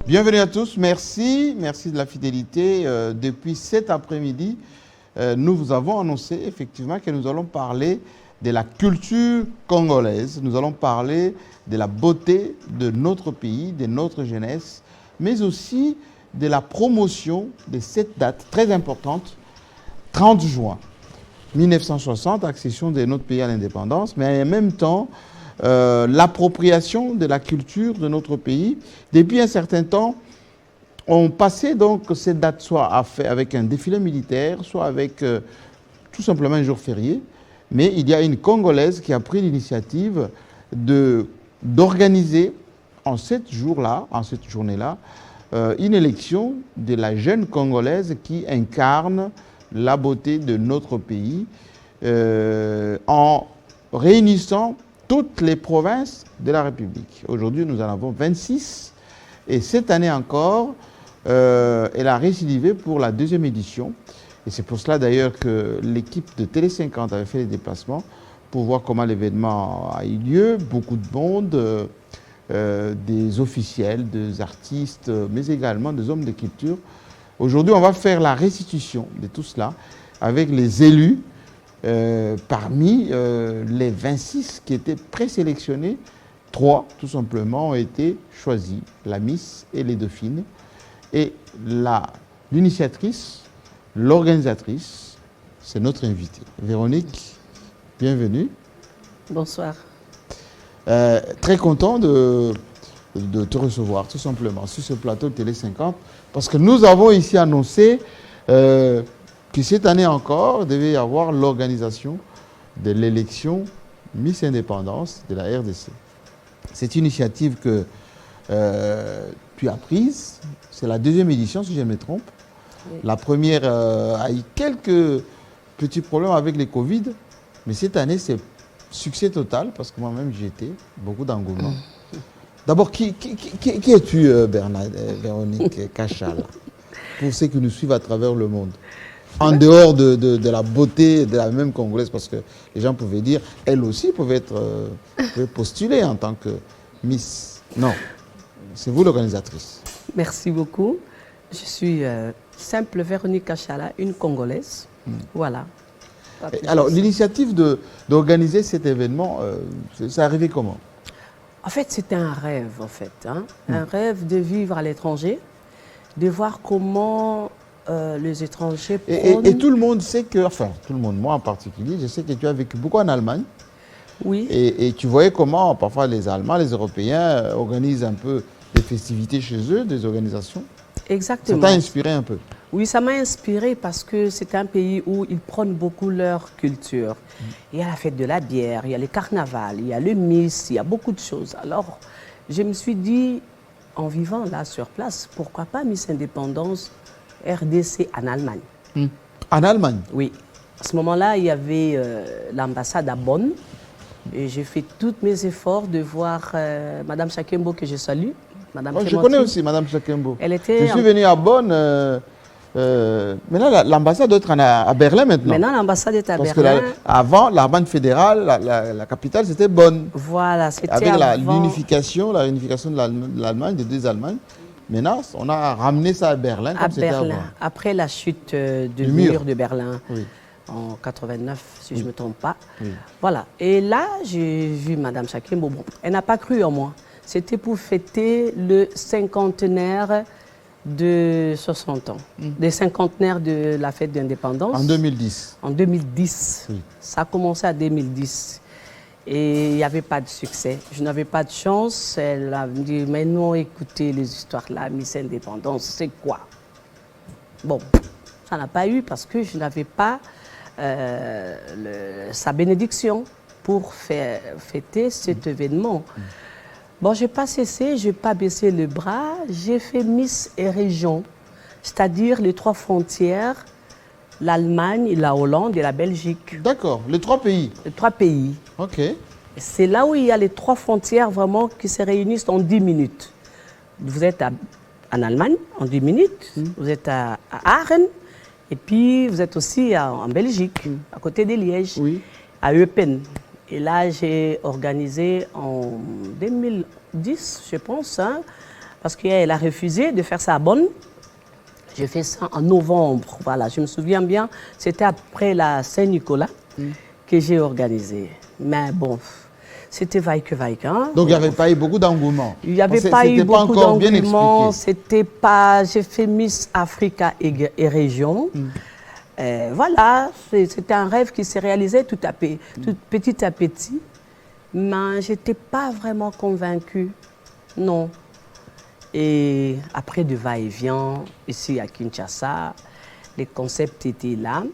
Bienvenue à tous, merci de la fidélité. Depuis cet après-midi, nous vous avons annoncé effectivement que nous allons parler de la culture congolaise, nous allons parler de la beauté de notre pays, de notre jeunesse, mais aussi de la promotion de cette date très importante, 30 juin 1960, accession de notre pays à l'indépendance, mais en même temps, l'appropriation de la culture de notre pays. Depuis un certain temps, on passait donc cette date soit avec un défilé militaire, soit avec tout simplement un jour férié. Mais il y a une Congolaise qui a pris l'initiative d'organiser en cette journée-là, une élection de la jeune Congolaise qui incarne la beauté de notre pays en réunissant toutes les provinces de la République. Aujourd'hui, nous en avons 26 et cette année encore, elle a récidivé pour la deuxième édition. Et c'est pour cela d'ailleurs que l'équipe de Télé 50 avait fait les déplacements pour voir comment l'événement a eu lieu. Beaucoup de monde, des officiels, des artistes, mais également des hommes de culture. Aujourd'hui, on va faire la restitution de tout cela avec les élus. Parmi les 26 qui étaient présélectionnés, 3 tout simplement ont été choisis, la Miss et les Dauphines. Et l'initiatrice, l'organisatrice, c'est notre invitée. Véronique, bienvenue. Bonsoir. Très content de te recevoir tout simplement sur ce plateau de Télé 50 parce que nous avons ici annoncé que cette année encore, il devait y avoir l'organisation de l'élection Miss Indépendance de la RDC. C'est une initiative que tu as prise. C'est la deuxième édition, si je me trompe. Oui. La première a eu quelques petits problèmes avec les Covid, mais cette année, c'est succès total parce que moi-même, j'y étais. Beaucoup d'engouement. D'abord, qui es-tu, Véronique Kachala, pour ceux qui nous suivent à travers le monde? En dehors de la beauté de la même Congolaise, parce que les gens pouvaient dire, elle aussi pouvait postuler en tant que Miss. Non, c'est vous l'organisatrice. Merci beaucoup. Je suis simple Véronique Kachala, une Congolaise. Voilà. Alors, l'initiative d'organiser cet événement, c'est arrivé comment? En fait, c'était un rêve, en fait. Hein? Un rêve de vivre à l'étranger, de voir comment... les étrangers et tout le monde sait que, enfin tout le monde, moi en particulier, je sais que tu as vécu beaucoup en Allemagne. Oui. Et tu voyais comment parfois les Allemands, les Européens organisent un peu des festivités chez eux, des organisations. Exactement. Ça t'a inspiré un peu? Oui, ça m'a inspiré parce que c'est un pays où ils prônent beaucoup leur culture. Il y a la fête de la bière, il y a le carnaval, il y a le Miss, il y a beaucoup de choses. Alors, je me suis dit, en vivant là sur place, pourquoi pas Miss Indépendance RDC en Allemagne. En Allemagne? Oui. À ce moment-là, il y avait l'ambassade à Bonn. Et j'ai fait tous mes efforts de voir Madame Chakembo, que je salue. Madame je connais aussi Madame Chakembo. Je suis venu à Bonn. Maintenant, l'ambassade doit être à Berlin maintenant. Maintenant, l'ambassade est à Berlin. Parce que avant, l'Allemagne fédérale, la capitale, c'était Bonn. Voilà, c'était avec la réunification de l'Allemagne, des deux Allemagnes. Maintenant, on a ramené ça à Berlin. À Berlin, après la chute du mur de Berlin, oui. En 89, si je ne me trompe pas. Oui. Voilà. Et là, j'ai vu Madame Chakembo. Bon, elle n'a pas cru en moi. C'était pour fêter le cinquantenaire de 60 ans, le cinquantenaire de la fête d'indépendance. En 2010. En 2010. Oui. Ça a commencé en 2010. Et il n'y avait pas de succès. Je n'avais pas de chance. Elle a dit, mais non, écoutez les histoires là, Miss Indépendance, c'est quoi? Bon, ça n'a pas eu parce que je n'avais pas sa bénédiction pour fêter cet événement. Bon, je n'ai pas cessé, je n'ai pas baissé le bras. J'ai fait Miss et Région, c'est-à-dire les 3 frontières, l'Allemagne, la Hollande et la Belgique. D'accord, les 3 pays. Les 3 pays. Ok. C'est là où il y a les 3 frontières vraiment qui se réunissent en 10 minutes. Vous êtes en Allemagne en 10 minutes, vous êtes à Aachen, et puis vous êtes aussi en Belgique, à côté de Liège, oui. À Eupen. Et là, j'ai organisé en 2010, je pense, hein, parce qu'elle a refusé de faire sa bonne. J'ai fait ça en novembre, voilà, je me souviens bien, c'était après la Saint-Nicolas que j'ai organisé. Mais bon, c'était vaille que vaille. Hein. Donc il n'y avait pas eu beaucoup d'engouement. Il n'y avait pas eu beaucoup d'engouement, expliqué. c'était pas... J'ai fait Miss Africa et région. Voilà, c'était un rêve qui s'est réalisé tout petit à petit. Mais je n'étais pas vraiment convaincue, non. Et après de va-et-vient, ici à Kinshasa, les concepts étaient là.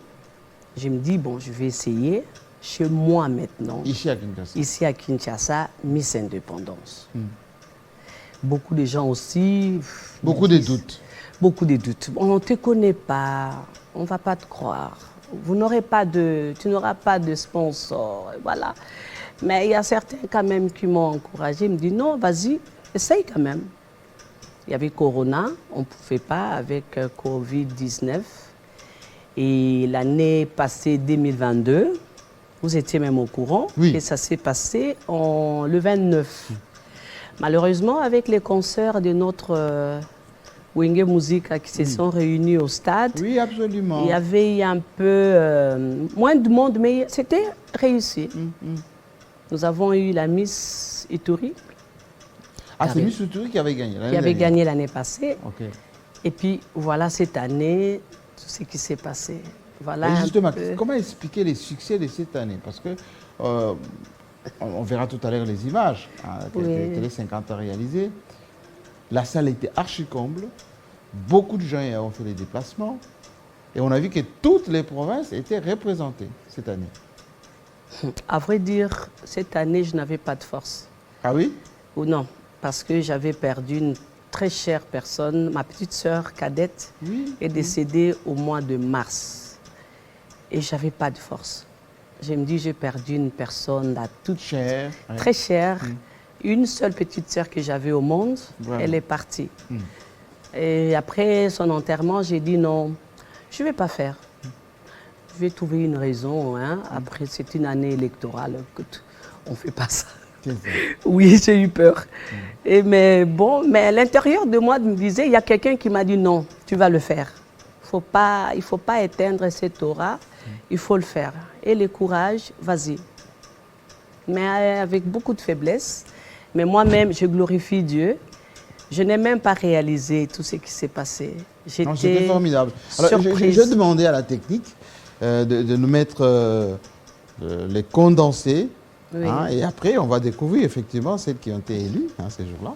Je me dis, bon, je vais essayer chez moi maintenant. Ici à Kinshasa. Ici à Kinshasa, Miss Indépendance. Beaucoup de gens aussi... Beaucoup de doutes. Beaucoup de doutes. On ne te connaît pas, on ne va pas te croire. Tu n'auras pas de sponsor, voilà. Mais il y a certains quand même qui m'ont encouragé, me disent non, vas-y, essaye quand même. Il y avait Corona, on ne pouvait pas avec Covid-19. Et l'année passée, 2022, vous étiez même au courant, et ça s'est passé le 29. Malheureusement, avec les concerts de notre Wenge Musica qui se sont réunis au stade, oui, absolument. Il y avait un peu moins de monde, mais c'était réussi. Nous avons eu la Miss Ituri. Ah, c'est Miss Ituri qui avait gagné. Qui avait gagné l'année passée. Okay. Et puis voilà cette année, tout ce qui s'est passé. Voilà. Et justement, comment expliquer les succès de cette année? Parce que on verra tout à l'heure les images que Télé 50 a réalisées. La salle était archi comble. Beaucoup de gens ont fait les déplacements. Et on a vu que toutes les provinces étaient représentées cette année. À vrai dire, cette année, je n'avais pas de force. Ah oui? Ou non, parce que j'avais perdu une très chère personne. Ma petite sœur cadette est décédée au mois de mars. Et je n'avais pas de force. Je me dis, j'ai perdu une personne toute chère, très chère. Une seule petite sœur que j'avais au monde, elle est partie. Et après son enterrement, j'ai dit non, je ne vais pas faire. Je vais trouver une raison. Hein. Après, c'est une année électorale. On ne fait pas ça. Oui, j'ai eu peur. Mais bon, mais à l'intérieur de moi, me disait, il y a quelqu'un qui m'a dit non, tu vas le faire. Il ne faut pas éteindre cette aura, il faut le faire. Et le courage, vas-y. Mais avec beaucoup de faiblesse. Mais moi-même, je glorifie Dieu. Je n'ai même pas réalisé tout ce qui s'est passé. C'était formidable. Alors, je demandais à la technique de nous mettre les condensés. Oui. Hein, et après, on va découvrir effectivement celles qui ont été élues ces jours-là.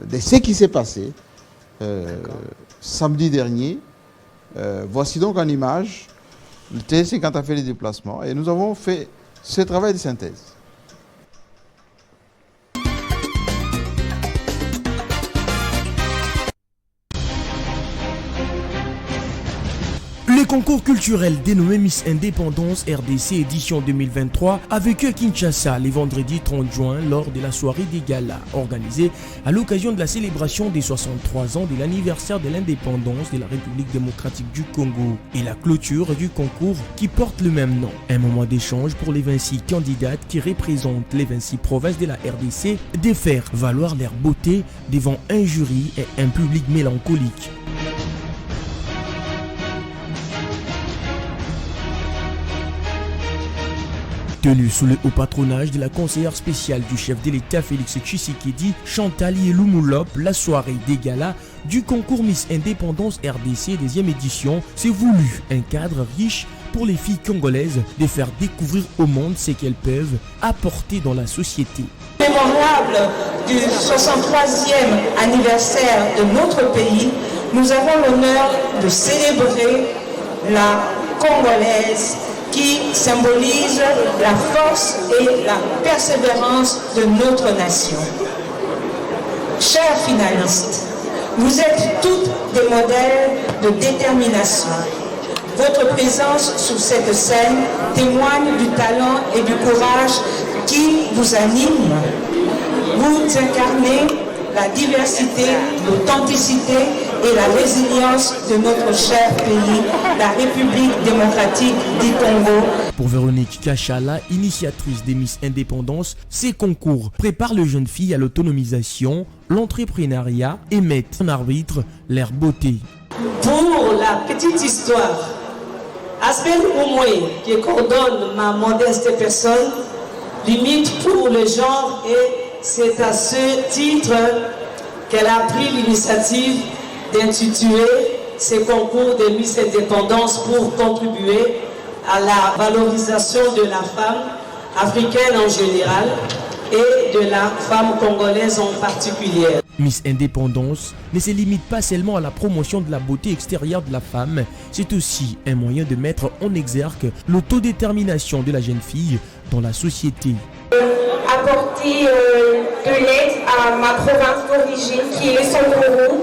De ce qui s'est passé samedi dernier. Voici donc en image le TSC quand a fait les déplacements. Et nous avons fait ce travail de synthèse. Le concours culturel dénommé Miss Indépendance RDC édition 2023 a vécu à Kinshasa les vendredis 30 juin lors de la soirée des galas organisée à l'occasion de la célébration des 63 ans de l'anniversaire de l'indépendance de la République démocratique du Congo et la clôture du concours qui porte le même nom. Un moment d'échange pour les 26 candidates qui représentent les 26 provinces de la RDC de faire valoir leur beauté devant un jury et un public mélancolique. Tenue sous le haut patronage de la conseillère spéciale du chef de l'État Félix Tshisekedi, Chantal Yeloumoulope, la soirée des galas du concours Miss Indépendance RDC 2e édition s'est voulu un cadre riche pour les filles congolaises de faire découvrir au monde ce qu'elles peuvent apporter dans la société. Mémorable du 63e anniversaire de notre pays, nous avons l'honneur de célébrer la Congolaise qui symbolise la force et la persévérance de notre nation. Chers finalistes, vous êtes toutes des modèles de détermination. Votre présence sur cette scène témoigne du talent et du courage qui vous anime. Vous incarnez la diversité, l'authenticité et la résilience de notre cher pays, la République démocratique du Congo. Pour Véronique Kachala, initiatrice des Miss Indépendance, ces concours préparent les jeunes filles à l'autonomisation, l'entrepreneuriat et mettent en arbitre leur beauté. Pour la petite histoire, Asbel Oumoué, qui coordonne ma modeste personne, limite pour le genre et c'est à ce titre qu'elle a pris l'initiative d'intituler ces concours de Miss Indépendance pour contribuer à la valorisation de la femme africaine en général et de la femme congolaise en particulier. Miss Indépendance ne se limite pas seulement à la promotion de la beauté extérieure de la femme, c'est aussi un moyen de mettre en exergue l'autodétermination de la jeune fille dans la société. Apporter de l'aide à ma province d'origine qui est le Samburu,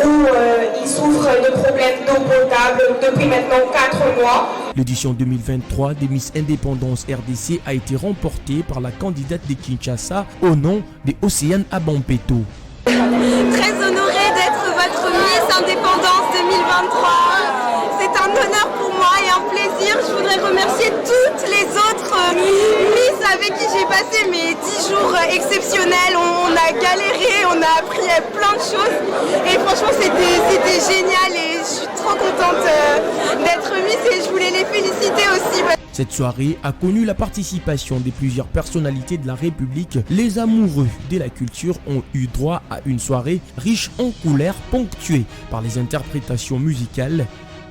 où ils souffrent de problèmes d'eau potable depuis maintenant 4 mois. L'édition 2023 des Miss Indépendance RDC a été remportée par la candidate de Kinshasa au nom de Océane Abampeto. Très honorée d'être votre Miss Indépendance 2023. C'est un honneur pour moi et un plaisir. Je voudrais remercier toutes les autres Miss avec qui j'ai passé mes 10 jours exceptionnels. On a galéré, on a appris plein de choses. Et franchement, c'était génial et je suis trop contente d'être Miss et je voulais les féliciter aussi. Cette soirée a connu la participation de plusieurs personnalités de la République. Les amoureux de la culture ont eu droit à une soirée riche en couleurs, ponctuée par les interprétations musicales,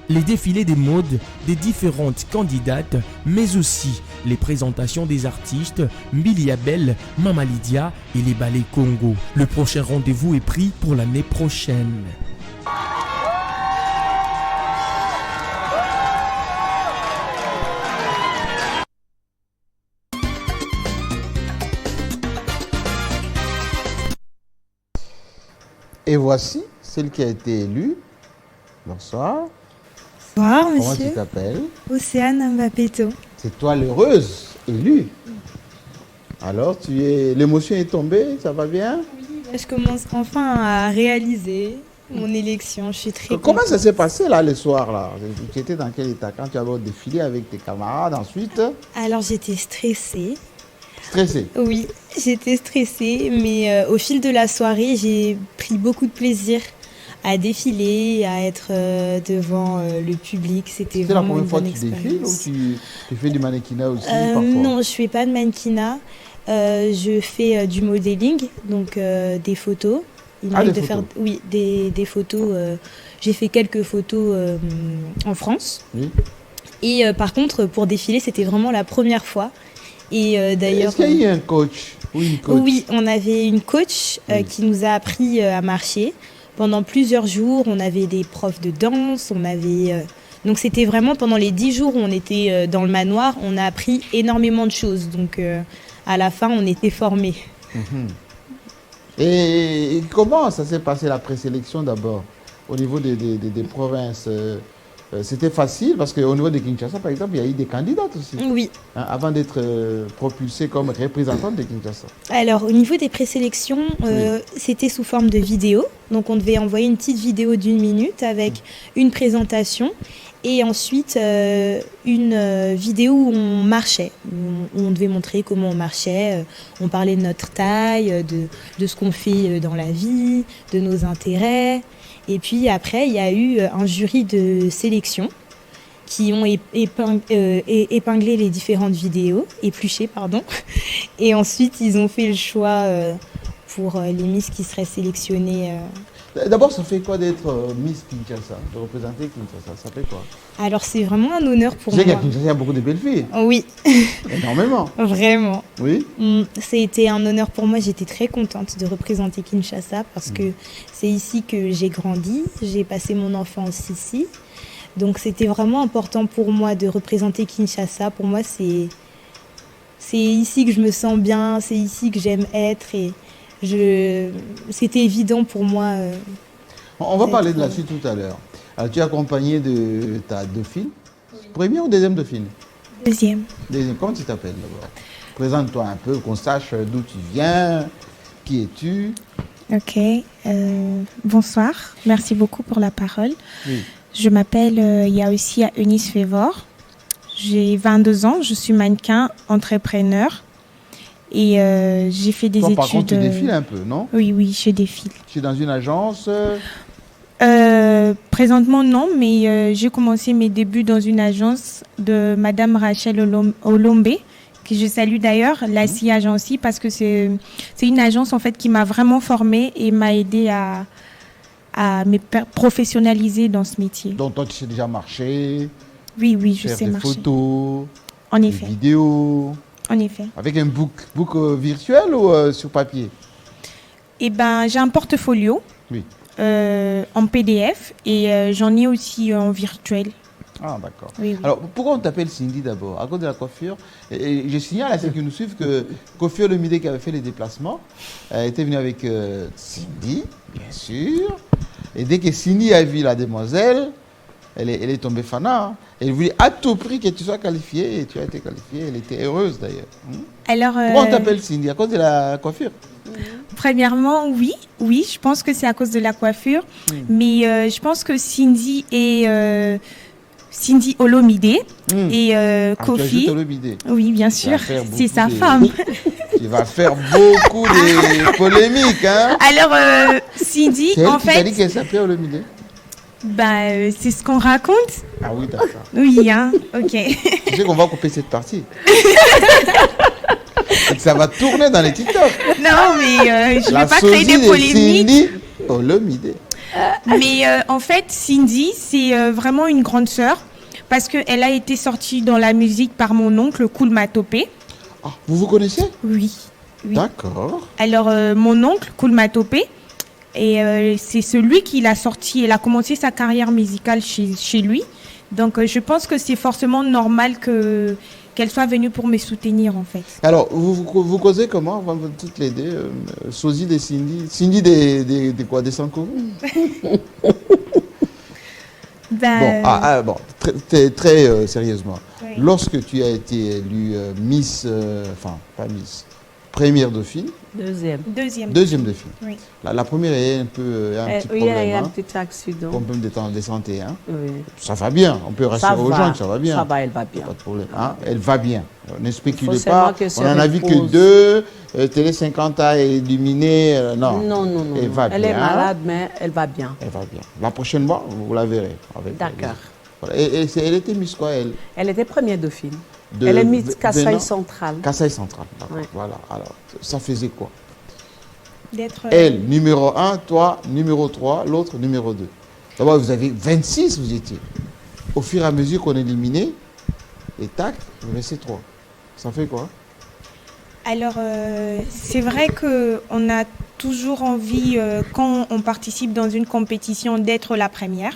les défilés des modes des différentes candidates, mais aussi les présentations des artistes Mbiliabel, Mama Lydia et les ballets Congo. Le prochain rendez-vous est pris pour l'année prochaine. Et voici celle qui a été élue. Bonsoir. Bonsoir, Comment monsieur. tu t'appelles? Océane Mbapeto. C'est toi l'heureuse élue. Alors, l'émotion est tombée, ça va bien? Là, je commence enfin à réaliser mon élection. Je suis très Comment contente. ça s'est passé là, le soir là? Tu étais dans quel état quand tu avais défilé avec tes camarades ensuite? Alors, j'étais stressée. Stressé? Oui, j'étais stressée, mais au fil de la soirée, j'ai pris beaucoup de plaisir à défiler, à être devant le public. C'était C'est la vraiment une première fois bonne que tu défiles ou expérience. tu fais du mannequinat aussi parfois? Non, je fais pas de mannequinat. Je fais du modeling, donc des photos. Il m'arrive des de faire, photos. oui, des photos. J'ai fait quelques photos en France. Oui. Et par contre, pour défiler, c'était vraiment la première fois. Et d'ailleurs, Est-ce qu'il y a eu un coach ou une coach? oui, on avait une coach Oui. qui nous a appris à marcher pendant plusieurs jours. On avait des profs de danse, on avait donc c'était vraiment pendant les 10 jours où on était dans le manoir, on a appris énormément de choses. Donc à la fin, on était formés. Et comment ça s'est passé la présélection d'abord au niveau des provinces? C'était facile parce qu'au niveau de Kinshasa, par exemple, il y a eu des candidates aussi, Oui. hein, avant d'être propulsée comme représentante de Kinshasa. Alors, au niveau des présélections, c'était sous forme de vidéo. Donc, on devait envoyer une petite vidéo d'1 minute avec une présentation et ensuite une vidéo où on marchait. Où on devait montrer comment on marchait. On parlait de notre taille, de ce qu'on fait dans la vie, de nos intérêts. Et puis après, il y a eu un jury de sélection qui ont épinglé les différentes vidéos, épluché, pardon. Et ensuite, ils ont fait le choix pour les Miss qui seraient sélectionnées. D'abord, ça fait quoi d'être Miss Kinshasa, de représenter Kinshasa? Ça fait quoi? Alors, c'est vraiment un honneur pour Je sais qu'à moi. Kinshasa, il y a beaucoup de belles filles, Oui, énormément. vraiment. Oui. C'était un honneur pour moi. J'étais très contente de représenter Kinshasa parce que c'est ici que j'ai grandi. J'ai passé mon enfance ici. Donc, c'était vraiment important pour moi de représenter Kinshasa. Pour moi, c'est ici que je me sens bien. C'est ici que j'aime être. Et c'était évident pour moi. On va parler de la suite tout à l'heure. Alors, tu es accompagnée de ta dauphine. Première ou deuxième dauphine? Deuxième. Deuxième. Comment tu t'appelles d'abord? Présente-toi un peu, qu'on sache d'où tu viens, qui es-tu, Ok. Bonsoir. Merci beaucoup pour la parole. Oui. Je m'appelle Yaosia Eunice Févor. J'ai 22 ans. Je suis mannequin, entrepreneur. Et j'ai fait des Toi, études... par contre, tu défiles un peu, non? Oui, je défile. Tu es dans une agence Présentement, non, mais j'ai commencé mes débuts dans une agence de Madame Rachel Olombe, que je salue d'ailleurs, la CI Agency, parce que c'est une agence en fait qui m'a vraiment formée et m'a aidé à me professionnaliser dans ce métier. Donc toi, tu sais déjà marcher, Oui, je faire sais des marcher. photos, En des effet, vidéos, en effet. avec un book virtuel ou sur papier? Eh ben, j'ai un portfolio Oui. en PDF et j'en ai aussi en virtuel. Ah, d'accord. Oui. Alors, pourquoi on t'appelle Cindy d'abord? À cause de la coiffure. Et je signale à ceux qui nous suivent que Kofi Olomide, qui avait fait les déplacements, était venu avec Cindy, bien sûr. Et dès que Cindy a vu la demoiselle, elle est tombée fana. Hein. Elle voulait à tout prix que tu sois qualifiée. Et tu as été qualifiée. Elle était heureuse d'ailleurs. Alors, Pourquoi on t'appelle Cindy? À cause de la coiffure? Premièrement, oui, je pense que c'est à cause de la coiffure. Mais je pense que Cindy est... Cindy Olomide et Kofi. Olomide. Oui, bien sûr, c'est sa de... femme. Tu vas faire beaucoup de polémiques, hein? Alors, Cindy, c'est elle en qui t'a fait, dit qu'elle s'appelait Olomide? C'est ce qu'on raconte. Ah oui, d'accord. Oui, hein, ok. Tu sais qu'on va couper cette partie. Et que ça va tourner dans les TikTok. Non, mais je ne vais pas créer des polémiques. Cindy Olomide. Mais en fait, Cindy, c'est vraiment une grande sœur parce qu'elle a été sortie dans la musique par mon oncle, Koul Matopé. Ah, vous vous connaissez? Oui. D'accord. Alors, mon oncle, Koul Matopé, et c'est celui qui l'a sorti. Elle a commencé sa carrière musicale chez lui. Donc, je pense que c'est forcément normal qu'elle soit venue pour me soutenir, en fait. Alors, vous causez comment? On va toutes les deux. Sosie de Cindy. Cindy des quoi? Des Sankourou? Bon, très sérieusement. Oui. Lorsque tu as été élue Miss, pas Miss, première dauphine. Deuxième. Deuxième dauphine. Oui. La première est un petit Oui, problème. il y a un hein. petit accident. Problème de santé. Hein. Oui. Ça va bien. On peut rassurer aux gens que ça va bien. Ça va, elle va bien. Pas de problème. Hein. Elle va bien. Ne spéculez Il faut pas. seulement qu'elle se On en a vu que repose. 2. Télé 50 a éliminé. Non. Non. Elle va Elle bien. est malade, mais elle va bien. Elle va bien. La prochaine fois, vous la verrez. D'accord. Voilà. Et elle était Miss quoi, elle? Elle était première dauphine. Elle est Miss Kasaï Central. Kasaï Central. D'accord. Ouais. Voilà. Alors, ça faisait quoi? D'être... Elle, numéro 1, toi, numéro 3, l'autre, numéro 2. D'abord, vous avez 26, vous étiez. Au fur et à mesure qu'on éliminait, et tac, vous laissez 3. Ça fait quoi? Alors, c'est vrai qu'on a toujours envie, quand on participe dans une compétition, d'être la première.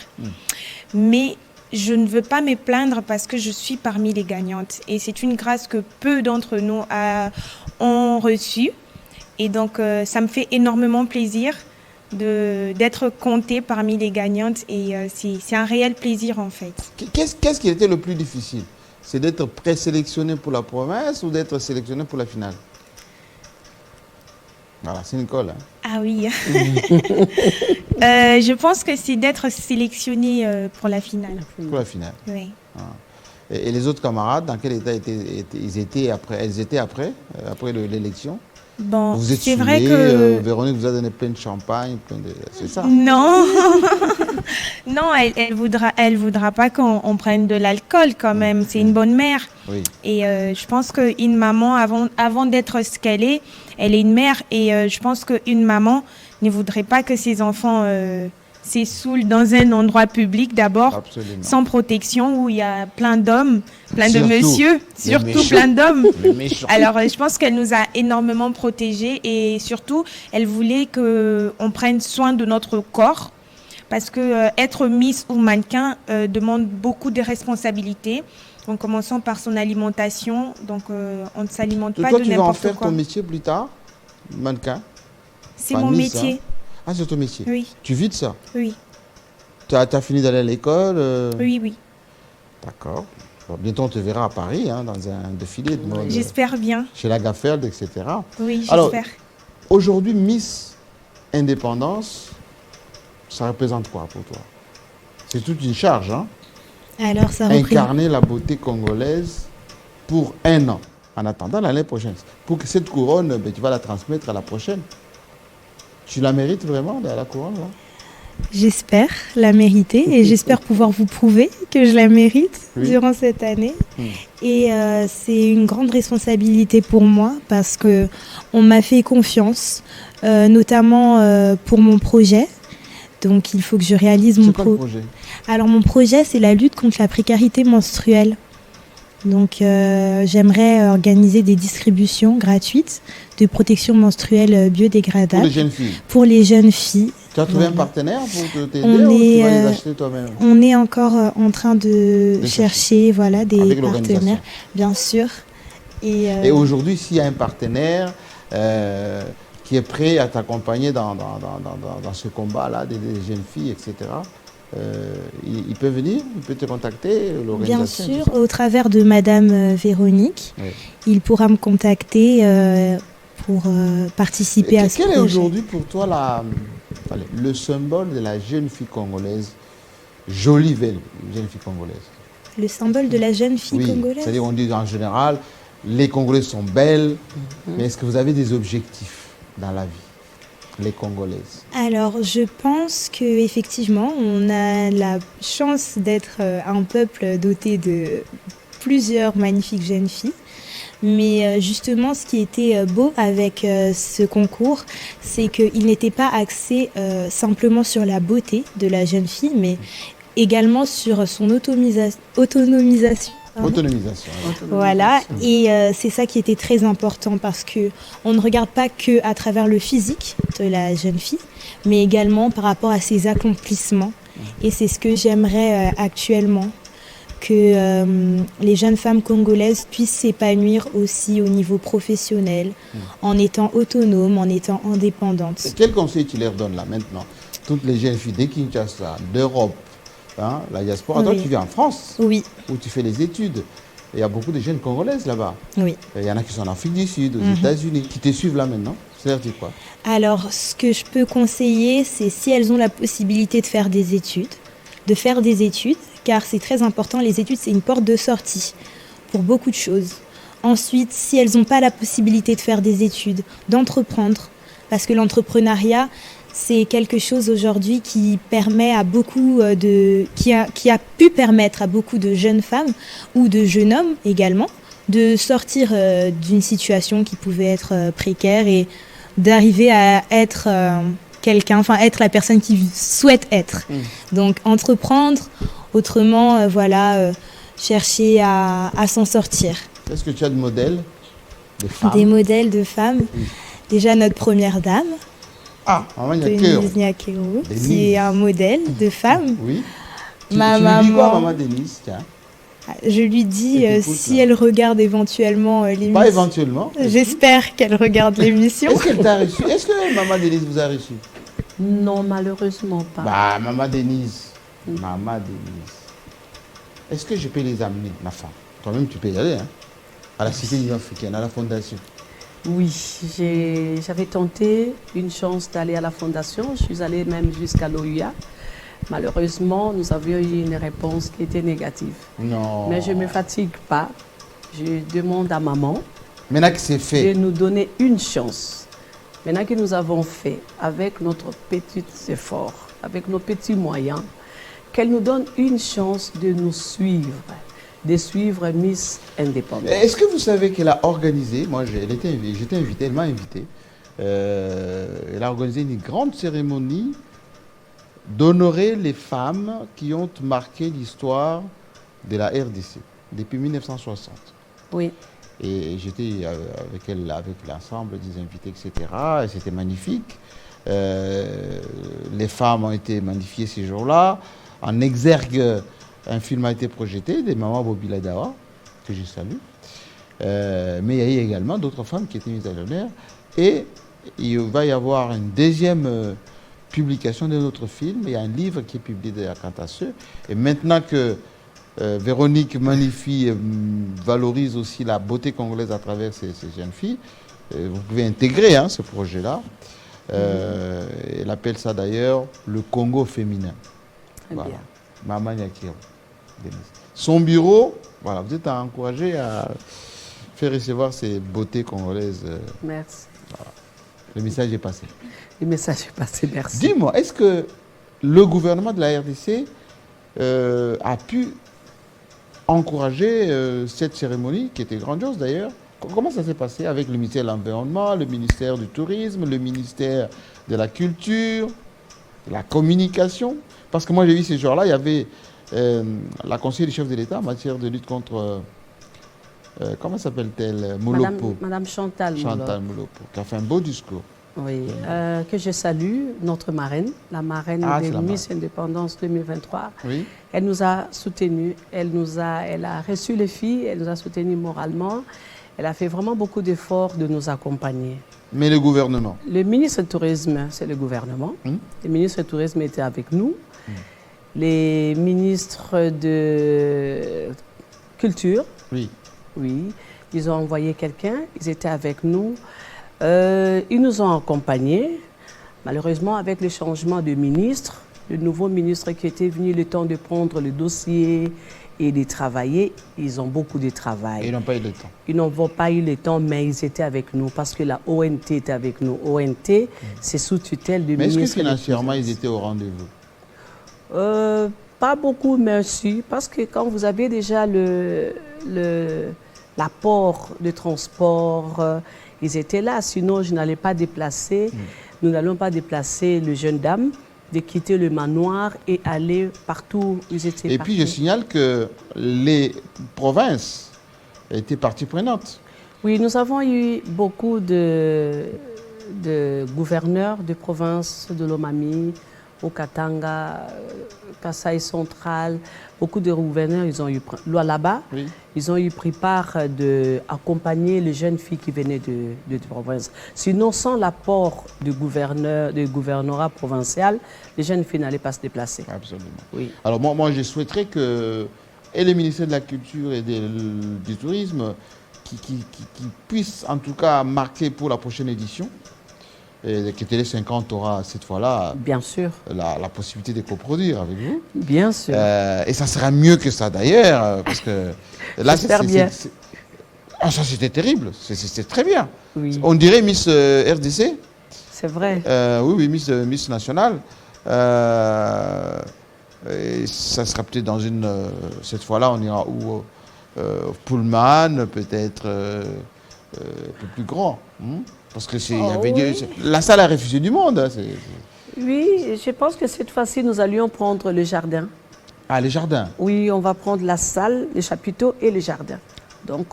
Mais je ne veux pas me plaindre parce que je suis parmi les gagnantes. Et c'est une grâce que peu d'entre nous ont reçue. Et donc, ça me fait énormément plaisir d'être comptée parmi les gagnantes. Et c'est un réel plaisir, en fait. Qu'est-ce qui était le plus difficile? C'est d'être présélectionné pour la province ou d'être sélectionné pour la finale? Voilà, c'est Nicole. Hein. Ah oui. Je pense que c'est d'être sélectionné pour la finale. Pour la finale. Oui. Ah. Et les autres camarades, dans quel état ils étaient après l'élection? Bon, vous êtes c'est vrai saoulés, que... Véronique vous a donné plein de champagne, c'est ça? Non, non, elle voudra pas qu'on prenne de l'alcool quand même. C'est une bonne mère. Oui. Et je pense qu'une maman, avant d'être ce qu'elle est une mère. Et je pense qu'une maman ne voudrait pas que ses enfants s'essoulent dans un endroit public d'abord, Absolument. sans protection, où il y a plein d'hommes, plein de Surtout messieurs, les surtout méchants. plein d'hommes. Les méchants. Alors, je pense qu'elle nous a énormément protégés et surtout, elle voulait qu'on prenne soin de notre corps parce que être Miss ou mannequin demande beaucoup de responsabilités. En commençant par son alimentation, donc on ne s'alimente pas Toi, de tu vas en n'importe faire quoi. ton métier plus tard, mannequin? C'est Pas mon Miss, métier. hein. Ah, c'est ton métier? Oui. Tu vis de ça? Oui. Tu as fini d'aller à l'école? Oui. D'accord. Bon, bientôt, on te verra à Paris, hein, dans un défilé de mode. J'espère bien. Chez Lagerfeld, etc. Oui, Alors, j'espère. aujourd'hui, Miss indépendance, ça représente quoi pour toi? C'est toute une charge, hein? Alors, ça représente... Incarner la beauté congolaise pour 1 an, en attendant l'année prochaine. Pour que cette couronne, ben, tu vas la transmettre à la prochaine. Tu la mérites vraiment, la couronne, là? J'espère la mériter et j'espère pouvoir vous prouver que je la mérite durant cette année. Et c'est une grande responsabilité pour moi parce qu'on m'a fait confiance, notamment pour mon projet. Donc il faut que je réalise mon projet. Alors mon projet, c'est la lutte contre la précarité menstruelle. Donc j'aimerais organiser des distributions gratuites de protection menstruelle biodégradable. Pour les jeunes filles. Pour les jeunes filles. Tu as trouvé un partenaire pour t'aider ou tu vas les acheter toi-même? On est encore en train de chercher voilà, des partenaires, bien sûr. Et aujourd'hui, s'il y a un partenaire qui est prêt à t'accompagner dans ce combat-là, des jeunes filles, etc., il peut venir, il peut te contacter, l'organisation. Bien sûr, au travers de Madame Véronique, il pourra me contacter pour participer à ce projet. Quel est aujourd'hui pour toi le symbole de la jeune fille congolaise, jolie jeune fille congolaise? Le symbole de la jeune fille congolaise? C'est-à-dire on dit en général, les Congolaises sont belles, mais est-ce que vous avez des objectifs dans la vie, les Congolaises? Alors, je pense qu'effectivement, on a la chance d'être un peuple doté de plusieurs magnifiques jeunes filles. Mais justement, ce qui était beau avec ce concours, c'est qu'il n'était pas axé simplement sur la beauté de la jeune fille, mais également sur son autonomisation. Autonomisation. Voilà, et c'est ça qui était très important parce qu'on ne regarde pas que à travers le physique de la jeune fille, mais également par rapport à ses accomplissements. Et c'est ce que j'aimerais actuellement, que les jeunes femmes congolaises puissent s'épanouir aussi au niveau professionnel, en étant autonomes, en étant indépendantes. Et quel conseil tu leur donnes là maintenant? Toutes les jeunes filles de Kinshasa, d'Europe, hein, la diaspora. Toi, tu vis en France, où tu fais les études. Il y a beaucoup de jeunes Congolaises là-bas. Oui. Il y en a qui sont en Afrique du Sud, aux États-Unis, qui te suivent là maintenant. C'est-à-dire, tu dis quoi? Alors, ce que je peux conseiller, c'est si elles ont la possibilité de faire des études, car c'est très important. Les études, c'est une porte de sortie pour beaucoup de choses. Ensuite, si elles n'ont pas la possibilité de faire des études, d'entreprendre, parce que l'entrepreneuriat, c'est quelque chose aujourd'hui qui permet à beaucoup qui a pu permettre à beaucoup de jeunes femmes ou de jeunes hommes également de sortir d'une situation qui pouvait être précaire et d'arriver à être quelqu'un, enfin être la personne qu'ils souhaitent être. Donc entreprendre, autrement chercher à s'en sortir. Est-ce que tu as des modèles de femmes? Des modèles de femmes. Déjà notre première dame. Maman Denise Nyakero, qui est un modèle de femme. Oui. Ma tu maman. lui dis quoi, maman Denise? Tiens. Je lui dis si elle regarde éventuellement l'émission. Pas éventuellement. J'espère qu'elle regarde l'émission. Est-ce qu'elle t'a reçu? Est-ce que maman Denise vous a reçu? Non, malheureusement pas. Maman Denise. Maman Denise. Est-ce que je peux les amener, ma femme? Toi-même, tu peux y aller, hein? À la Cité Union africaine, à la Fondation. Oui, j'avais tenté une chance d'aller à la Fondation. Je suis allée même jusqu'à l'OUA. Malheureusement, nous avions eu une réponse qui était négative. Non. Mais je ne me fatigue pas. Je demande à maman maintenant que c'est fait, de nous donner une chance. Maintenant que nous avons fait avec notre petit effort, avec nos petits moyens, qu'elle nous donne une chance de nous suivre. De suivre Miss Indépendance. Est-ce que vous savez qu'elle a organisé, moi j'étais invité, elle m'a invité, elle a organisé une grande cérémonie d'honorer les femmes qui ont marqué l'histoire de la RDC depuis 1960. Oui. Et j'étais avec elle, avec l'ensemble des invités, etc. Et c'était magnifique. Les femmes ont été magnifiées ces jours-là. En exergue, un film a été projeté de Maman Bobila Dawa, que je salue. Mais il y a eu également d'autres femmes qui étaient mises à l'honneur. Et il va y avoir une deuxième publication de notre film. Il y a un livre qui est publié de la Cantasseux. Et maintenant que Véronique magnifie, valorise aussi la beauté congolaise à travers ces jeunes filles, vous pouvez intégrer ce projet-là. Elle appelle ça d'ailleurs le Congo féminin. Très Voilà. bien. Maman Nyakiro. Son bureau, voilà, vous êtes encouragé à faire recevoir ces beautés congolaises. Merci. Le message est passé. Le message est passé, merci. Dis-moi, est-ce que le gouvernement de la RDC a pu encourager cette cérémonie, qui était grandiose d'ailleurs? Comment ça s'est passé avec le ministère de l'Environnement, le ministère du Tourisme, le ministère de la Culture, de la Communication? Parce que moi j'ai vu ces jours-là, il y avait la conseillère du chef de l'État en matière de lutte contre, comment s'appelle-t-elle, Molopo. Madame Chantal Molopo, qui a fait un beau discours. Oui, que je salue, notre marraine, la marraine de Miss Indépendance 2023. Oui. Elle nous a soutenus, elle a reçu les filles, elle nous a soutenus moralement. Elle a fait vraiment beaucoup d'efforts de nous accompagner. Mais le gouvernement? Le ministre du Tourisme, c'est le gouvernement. Le ministre du Tourisme était avec nous. Les ministres de Culture, oui, ils ont envoyé quelqu'un, ils étaient avec nous. Ils nous ont accompagnés. Malheureusement, avec le changement de ministre, le nouveau ministre qui était venu, le temps de prendre le dossier et de travailler, ils ont beaucoup de travail. Ils n'ont pas eu le temps. Ils n'ont pas eu le temps, mais ils étaient avec nous parce que la ONT était avec nous. ONT, c'est sous tutelle du ministre. Mais est-ce que financièrement, ils étaient au rendez-vous? Pas beaucoup, merci. Parce que quand vous avez déjà l'apport de transport, ils étaient là. Sinon, je n'allais pas déplacer. Nous n'allons pas déplacer le jeune dame de quitter le manoir et aller partout où ils étaient. Et puis, je signale que les provinces étaient partie prenante. Oui, nous avons eu beaucoup de gouverneurs de provinces de Lomami, au Katanga, Kasaï central, beaucoup de gouverneurs, ils ont eu là-bas, ils ont eu pris part d'accompagner les jeunes filles qui venaient de province. Sinon, sans l'apport du gouvernorat provincial, les jeunes filles n'allaient pas se déplacer. Absolument. Oui. Alors moi, je souhaiterais que et le ministère de la Culture et du Tourisme qui puissent en tout cas marquer pour la prochaine édition. Et que Télé 50 aura cette fois-là bien sûr la possibilité de coproduire avec vous. Bien sûr. Et ça sera mieux que ça d'ailleurs, parce que là, ça c'était terrible, c'est très bien. Oui. On dirait Miss RDC. C'est vrai. Oui, Miss Nationale. Et ça sera peut-être dans cette fois-là, on ira où Pullman, peut-être un peu plus grand. Parce que la salle a refusé du monde. Oui, je pense que cette fois-ci, nous allions prendre le jardin. Ah, les jardins? Oui, on va prendre la salle, les chapiteaux et le jardin. Donc,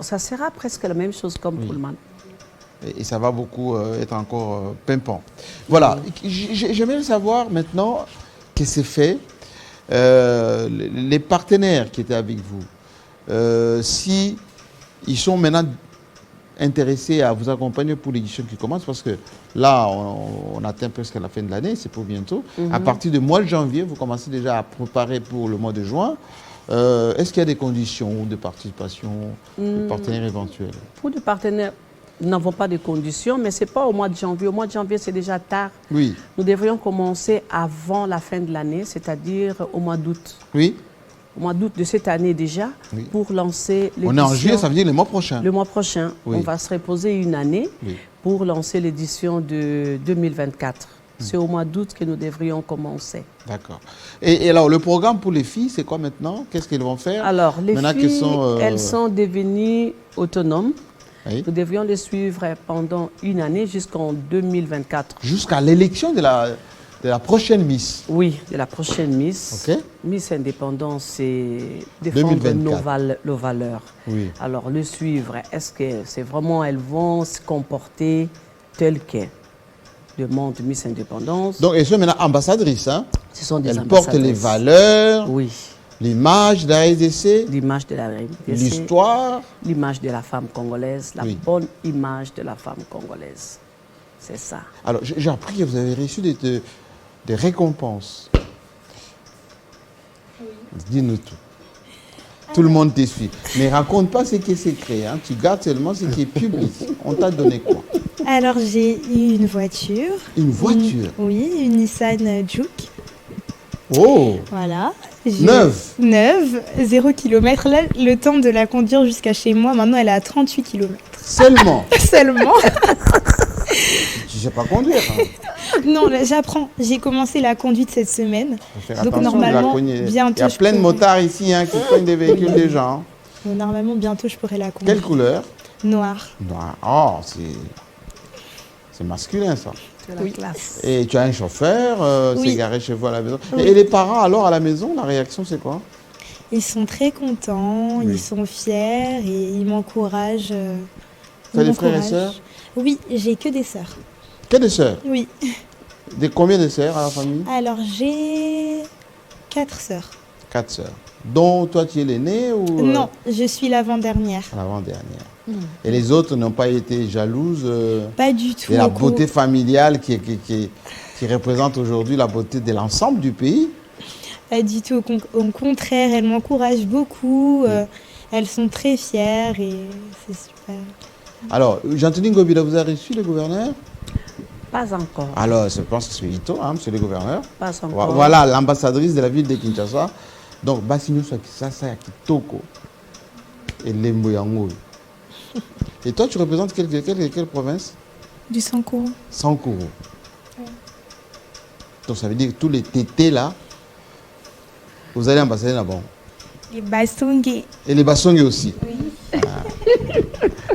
ça sera presque la même chose comme Pullman. Et ça va beaucoup être encore pimpant. Voilà, j'aimerais savoir maintenant que c'est fait. Les partenaires qui étaient avec vous, si ils sont maintenant intéressés à vous accompagner pour l'édition qui commence, parce que là, on atteint presque la fin de l'année, c'est pour bientôt. À partir du mois de janvier, vous commencez déjà à préparer pour le mois de juin. Est-ce qu'il y a des conditions de participation de partenaires éventuels? Pour des partenaires, nous n'avons pas de conditions, mais ce n'est pas au mois de janvier. Au mois de janvier, c'est déjà tard. Oui. Nous devrions commencer avant la fin de l'année, c'est-à-dire au mois d'août. Oui. Au mois d'août de cette année déjà, pour lancer l'édition. On est en juillet, ça veut dire le mois prochain. Le mois prochain. On va se reposer une année pour lancer l'édition de 2024. C'est au mois d'août que nous devrions commencer. D'accord. Et alors, le programme pour les filles, c'est quoi maintenant? Qu'est-ce qu'elles vont faire? Alors, les filles, elles sont devenues autonomes. Oui. Nous devrions les suivre pendant une année jusqu'en 2024. Jusqu'à l'élection de la prochaine Miss? Oui, de la prochaine Miss. OK. Miss Indépendance, c'est défendre nos valeurs. Oui. Alors, le suivre, est-ce que c'est vraiment, elles vont se comporter telles qu'elles demandent Miss Indépendance? Donc, elles sont maintenant ambassadrices, hein? Ce sont des elles ambassadrices. Portent les valeurs. Oui. L'image de la RDC. L'image de la RDC. L'histoire. L'image de la femme congolaise, la bonne image de la femme congolaise. C'est ça. Alors, j'ai appris que vous avez reçu des récompenses. Oui. Dis-nous tout. Tout le monde te suit. Mais raconte pas ce qui est secret. Hein. Tu gardes seulement ce qui est public. On t'a donné quoi? Alors, j'ai eu une voiture. Une voiture? Oui, une Nissan Juke. Oh! Voilà. Neuve, 0 km. Là, le temps de la conduire jusqu'à chez moi, maintenant, elle est à 38 km. Seulement? Seulement. Tu sais pas conduire. Hein. Non, là, j'apprends. J'ai commencé la conduite cette semaine. Donc, normalement, bientôt. Il y a plein de motards ici hein, qui cognent des véhicules des gens. Donc, normalement, bientôt, je pourrai la conduire. Quelle couleur? Noir. Noir. Oh, c'est masculin, ça. C'est la classe. Et tu as un chauffeur, Oui. c'est garé chez vous à la maison. Oui. Et les parents, alors, à la maison, la réaction, c'est quoi? Ils sont très contents, Oui. ils sont fiers et ils m'encouragent. Tu as des frères et sœurs? Oui, j'ai que des sœurs. Que des sœurs? Oui. Combien de sœurs à la famille? Alors, j'ai 4 sœurs. 4 sœurs. Dont toi, tu es l'aînée ou... Non, je suis l'avant-dernière. L'avant-dernière. Et les autres n'ont pas été jalouses Pas du tout. de la beauté familiale qui représente aujourd'hui la beauté de l'ensemble du pays? Pas du tout. Au contraire, elles m'encouragent beaucoup. Elles sont très fières et c'est super. Alors, Jean-Tony Ngobila, vous avez reçu le gouverneur? Pas encore. Alors, je pense que c'est Ito, hein, monsieur le gouverneur. Pas encore. Voilà l'ambassadrice de la ville de Kinshasa. Donc, Bassigno Sakisasa Yakitoko et Lembo Yango. Et toi, tu représentes quelle province? Du Sankourou. Sankourou. Donc, ça veut dire que tous les tétés là, vous allez ambassader là-bas. Les Basongé. Et les Bassongé aussi. Oui.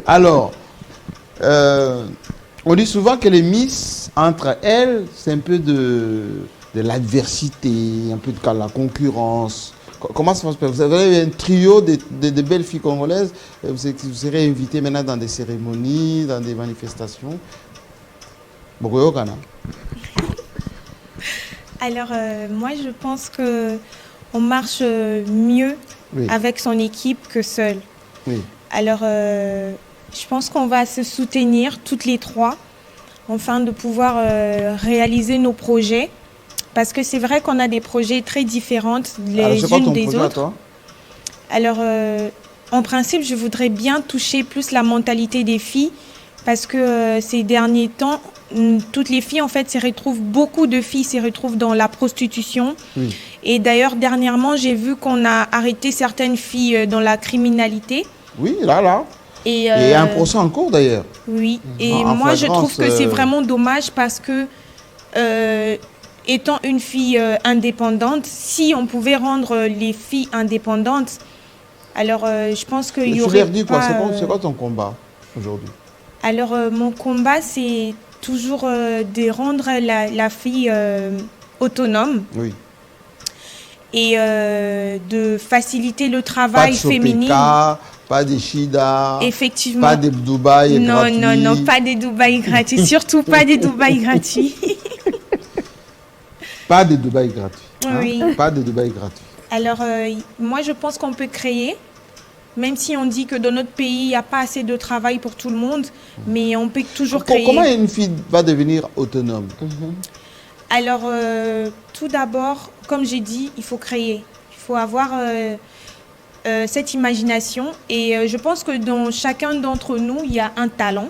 Alors, on dit souvent que les Miss, entre elles, c'est un peu de l'adversité, un peu de la concurrence. Comment ça se passe? Vous avez un trio de belles filles congolaises. Vous serez invité maintenant dans des cérémonies, dans des manifestations. Alors, moi, je pense qu'on marche mieux avec son équipe que seul. Oui. Alors, je pense qu'on va se soutenir toutes les trois afin de pouvoir réaliser nos projets. Parce que c'est vrai qu'on a des projets très différents les unes des autres. Toi? Alors, en principe, je voudrais bien toucher plus la mentalité des filles parce que ces derniers temps, toutes les filles, en fait, beaucoup de filles se retrouvent dans la prostitution. Oui. Et d'ailleurs, dernièrement, j'ai vu qu'on a arrêté certaines filles dans la criminalité. Oui, là. Et il y a un procès en cours, d'ailleurs. Oui, et moi, je trouve que c'est vraiment dommage parce que... étant une fille indépendante, si on pouvait rendre les filles indépendantes, alors je pense qu'il y aurait pas... C'est quoi ton combat aujourd'hui? Alors mon combat, c'est toujours de rendre la fille autonome. Oui. Et de faciliter le travail féminin. Pas des Shida. Effectivement. Pas des Dubaï gratuits. Non, pas des Dubaï gratuits. Surtout pas des Dubaï gratuits. Pas de Dubaï gratuit. Oui. Pas de Dubaï gratuit. Alors, moi, je pense qu'on peut créer, même si on dit que dans notre pays, il n'y a pas assez de travail pour tout le monde, mais on peut toujours créer. Comment une fille va devenir autonome? Alors, tout d'abord, comme j'ai dit, il faut créer. Il faut avoir cette imagination. Et je pense que dans chacun d'entre nous, il y a un talent.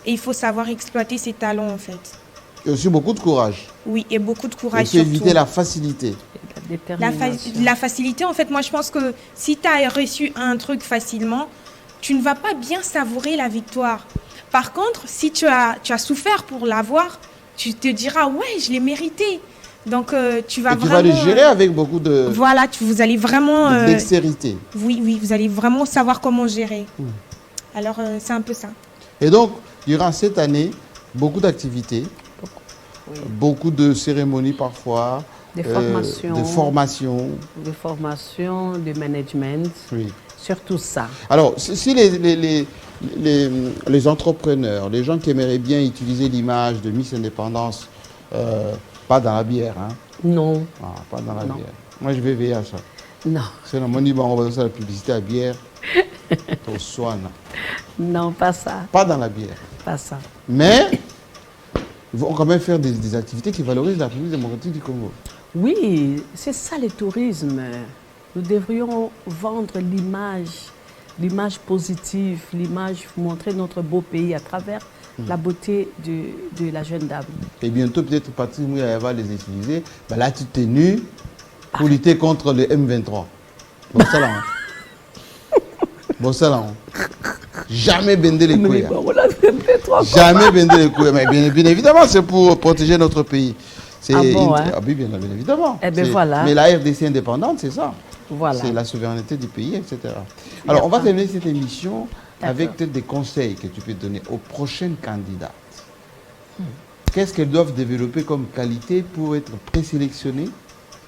Et il faut savoir exploiter ces talents, en fait. Et aussi beaucoup de courage. Oui, et beaucoup de courage. Il faut éviter la facilité. La facilité, en fait, moi, je pense que si tu as reçu un truc facilement, tu ne vas pas bien savourer la victoire. Par contre, si tu as souffert pour l'avoir, tu te diras, ouais, je l'ai mérité. Donc, tu vas vraiment... Tu vas le gérer avec beaucoup de... Voilà, vous allez vraiment... de dextérité. Oui, vous allez vraiment savoir comment gérer. Alors, c'est un peu ça. Et donc, durant cette année, beaucoup d'activités. Oui. Beaucoup de cérémonies parfois, des formations, de management, oui. Surtout ça. Alors, si les entrepreneurs, les gens qui aimeraient bien utiliser l'image de Miss Indépendance, pas dans la bière, hein? Non. Ah, pas dans la bière. Moi, je vais veiller à ça. Non. C'est on va faire la publicité à bière au soin. Non, pas ça. Pas dans la bière. Pas ça. Mais... ils vont quand même faire des activités qui valorisent la République démocratique du Congo. Oui, c'est ça le tourisme. Nous devrions vendre l'image positive, l'image, montrer notre beau pays à travers la beauté de la jeune dame. Et bientôt, peut-être, Patrice Mouya va les utiliser. Ben là, tu t'es nu pour lutter contre le M23. Bon, ça là. Bon, ça là. Jamais bender les couilles. Jamais bender les couilles. Mais bien évidemment, c'est pour protéger notre pays. Ah bon, hein? Oui, bien évidemment. Eh bien, voilà. Mais la RDC indépendante, c'est ça. Voilà. C'est la souveraineté du pays, etc. Alors, on va terminer cette émission avec peut-être des conseils que tu peux donner aux prochaines candidates. Qu'est-ce qu'elles doivent développer comme qualité pour être présélectionnées?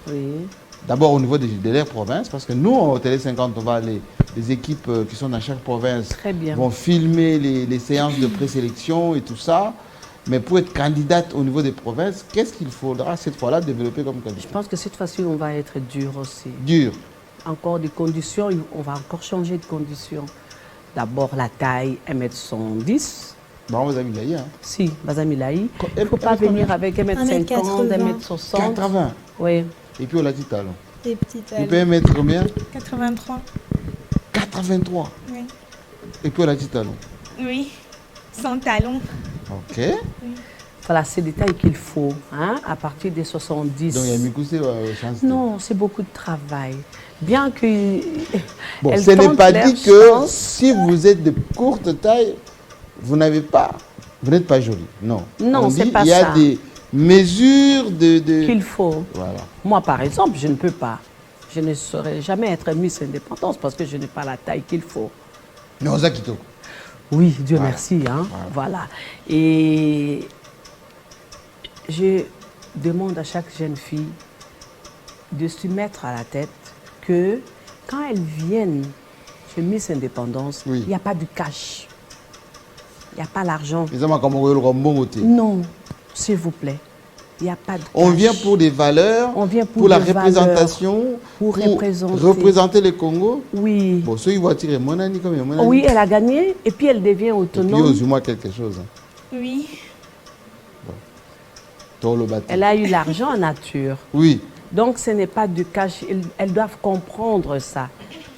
Oui. D'abord au niveau de leur province, parce que nous, au Télé 50, on va aller, les équipes qui sont dans chaque province vont filmer les séances de présélection et tout ça. Mais pour être candidate au niveau des provinces, qu'est-ce qu'il faudra cette fois-là développer comme qualité? Je pense que cette fois-ci, on va être dur aussi. Dur. Encore des conditions, on va encore changer de conditions. D'abord la taille, 1m110. Bon, vous avez dit, hein? Si, Bazamilaï. Il ne faut pas venir avec 1m50, 1m60. 80. Oui. Et puis on a dit talons. Des petits talons. Il peut mettre combien? 83. 83. Oui. Et puis on a dit talons. Oui, sans talons. Ok. Oui. Voilà, c'est des tailles qu'il faut, hein, à partir des 70. Donc il y a Mikoussé chance. Non, c'est beaucoup de travail. Bien que... Bon, ce n'est pas dit que si vous êtes de courte taille, vous n'avez pas... Vous n'êtes pas jolie. Non. Non, c'est pas ça. Il y a des mesures de... qu'il faut. Voilà. Moi, par exemple, je ne peux pas. Je ne saurais jamais être Miss Indépendance parce que je n'ai pas la taille qu'il faut. Mais Ozakito. Oui, Dieu merci. Hein. Voilà. Et je demande à chaque jeune fille de se mettre à la tête que quand elles viennent chez Miss Indépendance, il n'y a pas du cash. Il n'y a pas l'argent. Non, s'il vous plaît. Il n'y a pas de cash. On vient pour des valeurs, on vient pour la représentation, pour représenter le Congo. Oui. Bon, ceux qui vont tirer mon année comme mon année. Oui, elle a gagné et puis elle devient autonome. Et puis, moi quelque chose. Oui. Bon. Elle a eu l'argent en nature. Oui. Donc, ce n'est pas du cash. Elles doivent comprendre ça.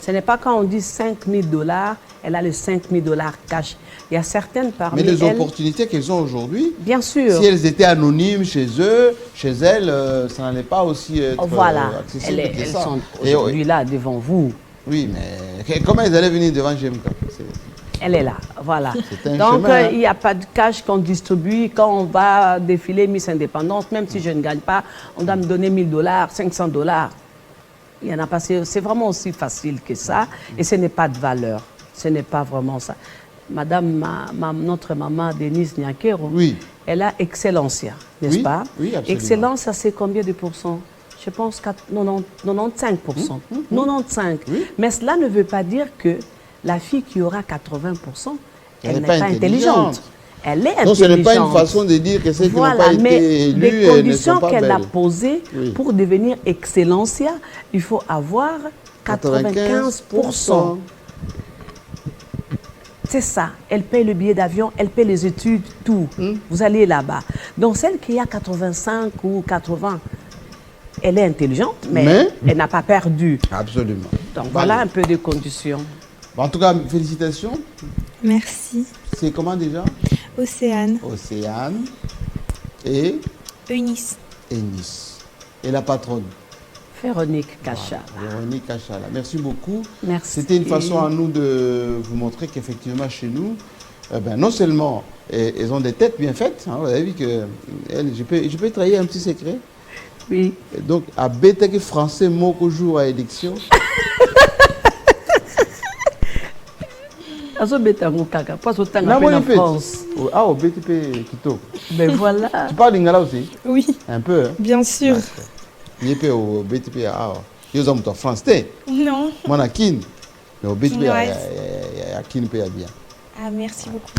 Ce n'est pas quand on dit 5 000 $, elle a les 5 000 $ cash. Il y a certaines parmi elles... Mais les opportunités qu'elles ont aujourd'hui, bien sûr. Si elles étaient anonymes chez eux, chez elles, ça n'allait pas aussi être accessible que ça. Elles sont aujourd'hui là, devant vous. Oui, mais comment elles allaient venir devant GMK? Elle est là, voilà. Donc, il n'y a pas de cash qu'on distribue. Quand on va défiler Miss Indépendance, même si je ne gagne pas, on doit me donner 1 000 $, 500 $. Il y en a pas. C'est vraiment aussi facile que ça. Et ce n'est pas de valeur. Ce n'est pas vraiment ça. Madame, notre maman, Denise Nyakero, elle a Excellencia, n'est-ce pas? Oui, absolument. Excellence, ça c'est combien de pourcents? Je pense 95%. 95%. Oui. Mais cela ne veut pas dire que la fille qui aura 80%, elle n'est pas intelligente. Elle est intelligente. Donc ce n'est pas une façon de dire que celles qui n'ont pas été élues, les conditions qu'elle a belles. posées pour devenir Excellencia, il faut avoir 95%. C'est ça. Elle paye le billet d'avion, elle paye les études, tout. Vous allez là-bas. Donc celle qui a 85 ou 80, elle est intelligente, mais elle n'a pas perdu. Absolument. Donc voilà un peu de conditions. En tout cas, félicitations. Merci. C'est comment déjà? Océane. Océane. Et Eunice. Eunice. Et la patronne? Véronique Cachala. Voilà, Véronique Cachala. Merci beaucoup. Merci. C'était une façon à nous de vous montrer qu'effectivement chez nous, non seulement elles ont des têtes bien faites, hein, vous avez vu que je peux trahir un petit secret. Oui. Et donc, à BTK français, mot qu'au jour à élection. Ah, au BTP Quito. Ben voilà. Tu parles lingala aussi? Oui. Un peu, hein? Bien sûr. Il est au BTP à en France. Non. Moi, je suis mais au BTP à Kin bien. Ah, merci beaucoup.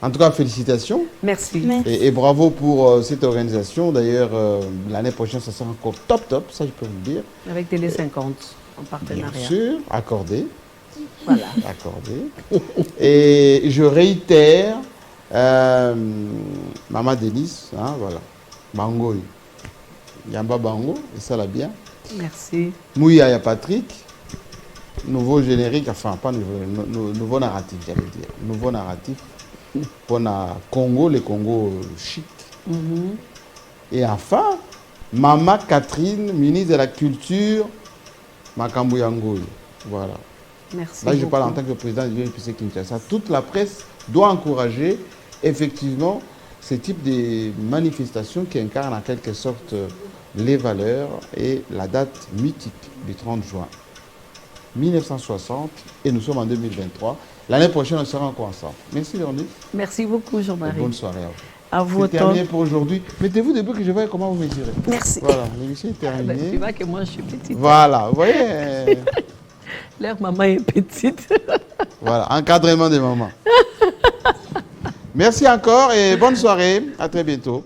En tout cas, félicitations. Merci. Et bravo pour cette organisation. D'ailleurs, l'année prochaine, ça sera encore top, ça je peux vous le dire. Avec Télé 50 en partenariat. Bien sûr, accordé. Voilà. Accordé. Et je réitère, Maman Denise, hein, voilà, Bango, Yamba Bango, et ça l'a bien. Merci. Mouyaya Patrick, nouveau générique, enfin pas nouveau narratif, j'allais dire. Nouveau narratif pour le Congo, le Congo chic. Et enfin, Mama Catherine, ministre de la Culture, Makambu Yangoui. Voilà. Merci. Là, je parle en tant que président du UNPC Kinshasa. Toute la presse doit encourager effectivement ce type de manifestations qui incarnent en quelque sorte les valeurs et la date mythique du 30 juin 1960 et nous sommes en 2023. L'année prochaine, on sera encore ensemble. Merci Véronique. Merci beaucoup Jean-Marie. Bonne soirée à vous. À vous. C'est terminé pour aujourd'hui. Mettez-vous debout que je vois comment vous mesurez. Merci. Voilà, l'émission est terminée. Tu vois que moi je suis petite. Voilà, vous voyez. Leur maman est petite. Voilà, encadrement des mamans. Merci encore et bonne soirée. À très bientôt.